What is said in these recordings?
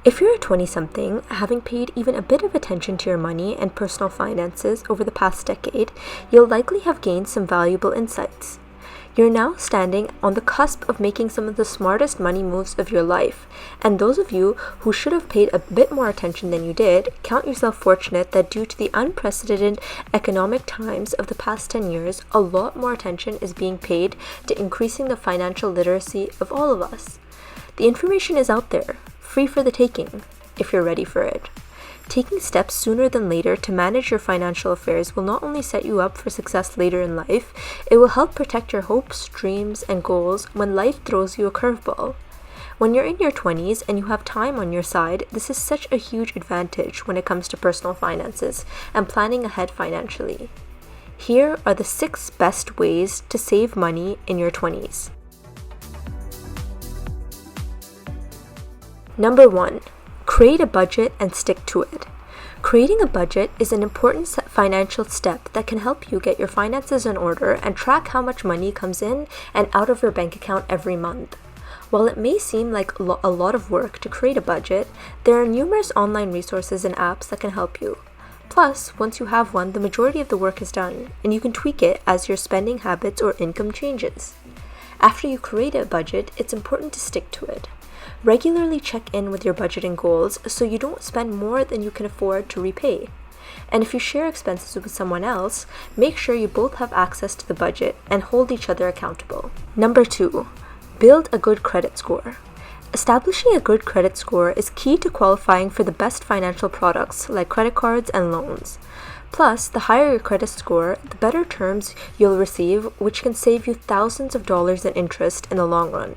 If you're a 20-something, having paid even a bit of attention to your money and personal finances over the past decade, you'll likely have gained some valuable insights. You're now standing on the cusp of making some of the smartest money moves of your life, and those of you who should have paid a bit more attention than you did, count yourself fortunate that due to the unprecedented economic times of the past 10 years, a lot more attention is being paid to increasing the financial literacy of all of us. The information is out there, free for the taking, if you're ready for it. Taking steps sooner than later to manage your financial affairs will not only set you up for success later in life, it will help protect your hopes, dreams, and goals when life throws you a curveball. When you're in your 20s and you have time on your side, this is such a huge advantage when it comes to personal finances and planning ahead financially. Here are the 6 best ways to save money in your 20s. Number 1. Create a budget and stick to it. Creating a budget is an important financial step that can help you get your finances in order and track how much money comes in and out of your bank account every month. While it may seem like a lot of work to create a budget, there are numerous online resources and apps that can help you. Plus, once you have one, the majority of the work is done, and you can tweak it as your spending habits or income changes. After you create a budget, it's important to stick to it. Regularly check in with your budgeting goals so you don't spend more than you can afford to repay. And if you share expenses with someone else, make sure you both have access to the budget and hold each other accountable. Number 2. Build a good credit score. Establishing a good credit score is key to qualifying for the best financial products like credit cards and loans. Plus, the higher your credit score, the better terms you'll receive, which can save you thousands of dollars in interest in the long run.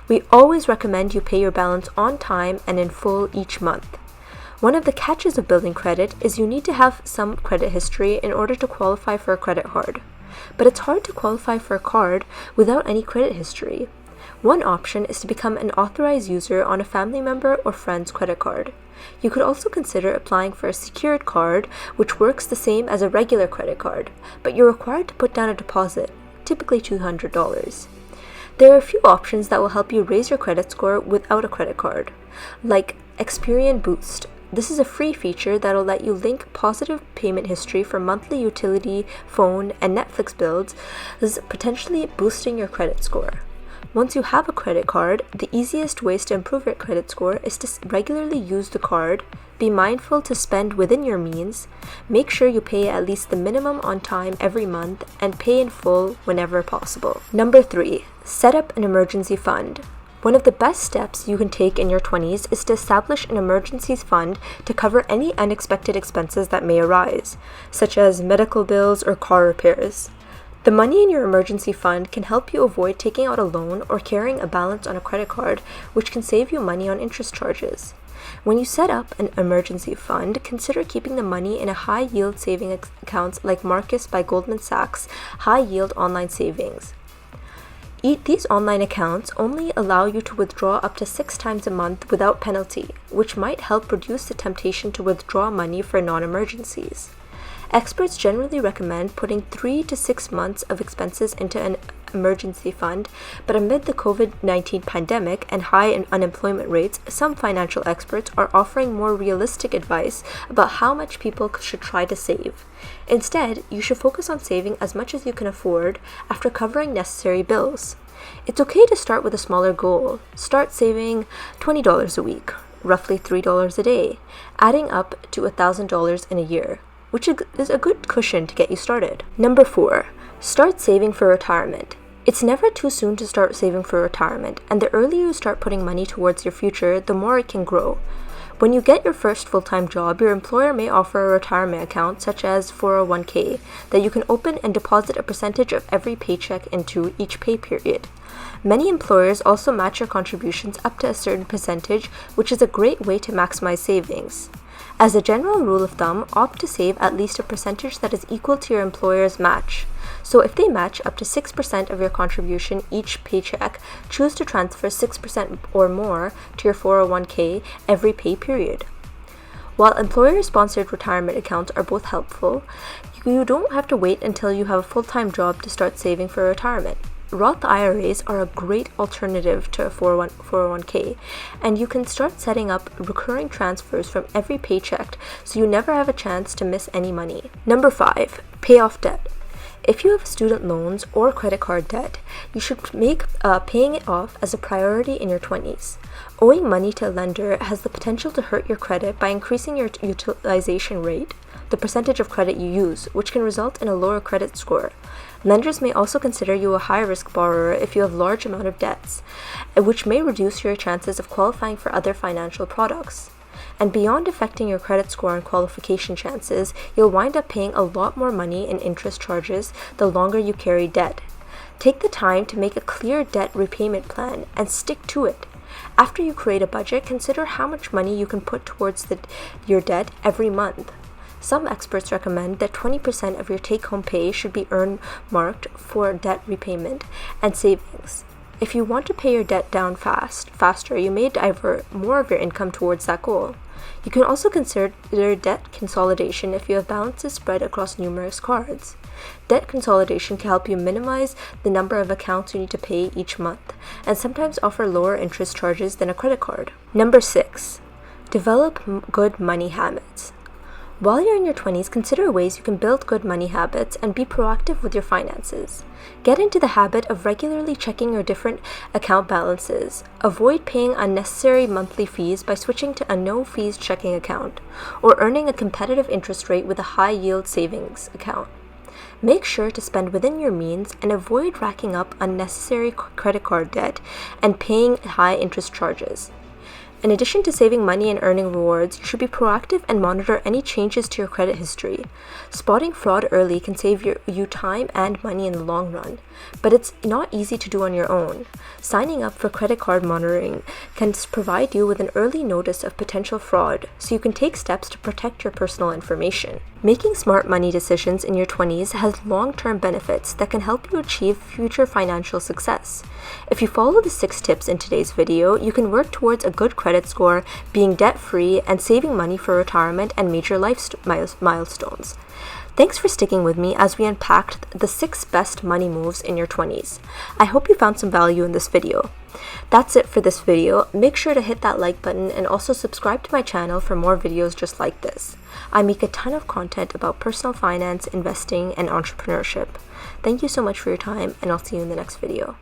We always recommend you pay your balance on time and in full each month. One of the catches of building credit is you need to have some credit history in order to qualify for a credit card. But it's hard to qualify for a card without any credit history. One option is to become an authorized user on a family member or friend's credit card. You could also consider applying for a secured card, which works the same as a regular credit card, but you're required to put down a deposit, typically $200. There are a few options that will help you raise your credit score without a credit card, like Experian Boost. This is a free feature that will let you link positive payment history for monthly utility, phone, and Netflix bills, potentially boosting your credit score. Once you have a credit card, the easiest ways to improve your credit score is to regularly use the card, be mindful to spend within your means, make sure you pay at least the minimum on time every month, and pay in full whenever possible. Number 3. Set up an emergency fund. One of the best steps you can take in your 20s is to establish an emergencies fund to cover any unexpected expenses that may arise, such as medical bills or car repairs. The money in your emergency fund can help you avoid taking out a loan or carrying a balance on a credit card, which can save you money on interest charges. When you set up an emergency fund, consider keeping the money in a high-yield saving accounts like Marcus by Goldman Sachs high-yield online savings. These online accounts only allow you to withdraw up to 6 times a month without penalty, which might help reduce the temptation to withdraw money for non-emergencies. Experts generally recommend putting 3 to 6 months of expenses into an emergency fund, but amid the COVID-19 pandemic and high unemployment rates, some financial experts are offering more realistic advice about how much people should try to save. Instead, you should focus on saving as much as you can afford after covering necessary bills. It's okay to start with a smaller goal. Start saving $20 a week, roughly $3 a day, adding up to $1,000 in a year, which is a good cushion to get you started. Number 4, start saving for retirement. It's never too soon to start saving for retirement, and the earlier you start putting money towards your future, the more it can grow. When you get your first full-time job, your employer may offer a retirement account such as 401k that you can open and deposit a percentage of every paycheck into each pay period. Many employers also match your contributions up to a certain percentage, which is a great way to maximize savings. As a general rule of thumb, opt to save at least a percentage that is equal to your employer's match. So if they match up to 6% of your contribution each paycheck, choose to transfer 6% or more to your 401k every pay period. While employer-sponsored retirement accounts are both helpful, you don't have to wait until you have a full-time job to start saving for retirement. Roth IRAs are a great alternative to a 401k, and you can start setting up recurring transfers from every paycheck so you never have a chance to miss any money. Number 5, pay off debt. If you have student loans or credit card debt, you should make paying it off as a priority in your 20s. Owing money to a lender has the potential to hurt your credit by increasing your utilization rate, the percentage of credit you use, which can result in a lower credit score. Lenders may also consider you a high-risk borrower if you have large amount of debts, which may reduce your chances of qualifying for other financial products. And beyond affecting your credit score and qualification chances, you'll wind up paying a lot more money in interest charges the longer you carry debt. Take the time to make a clear debt repayment plan and stick to it. After you create a budget, consider how much money you can put towards your debt every month. Some experts recommend that 20% of your take-home pay should be earmarked for debt repayment and savings. If you want to pay your debt down faster, you may divert more of your income towards that goal. You can also consider debt consolidation if you have balances spread across numerous cards. Debt consolidation can help you minimize the number of accounts you need to pay each month, and sometimes offer lower interest charges than a credit card. Number 6, develop good money habits. While you're in your 20s, consider ways you can build good money habits and be proactive with your finances. Get into the habit of regularly checking your different account balances. Avoid paying unnecessary monthly fees by switching to a no-fees checking account or earning a competitive interest rate with a high-yield savings account. Make sure to spend within your means and avoid racking up unnecessary credit card debt and paying high interest charges. In addition to saving money and earning rewards, you should be proactive and monitor any changes to your credit history. Spotting fraud early can save you time and money in the long run, but it's not easy to do on your own. Signing up for credit card monitoring can provide you with an early notice of potential fraud, so you can take steps to protect your personal information. Making smart money decisions in your 20s has long-term benefits that can help you achieve future financial success. If you follow the 6 tips in today's video, you can work towards a good credit score, being debt-free, and saving money for retirement and major life milestones. Thanks for sticking with me as we unpacked the 6 best money moves in your 20s. I hope you found some value in this video. That's it for this video. Make sure to hit that like button and also subscribe to my channel for more videos just like this. I make a ton of content about personal finance, investing, and entrepreneurship. Thank you so much for your time, and I'll see you in the next video.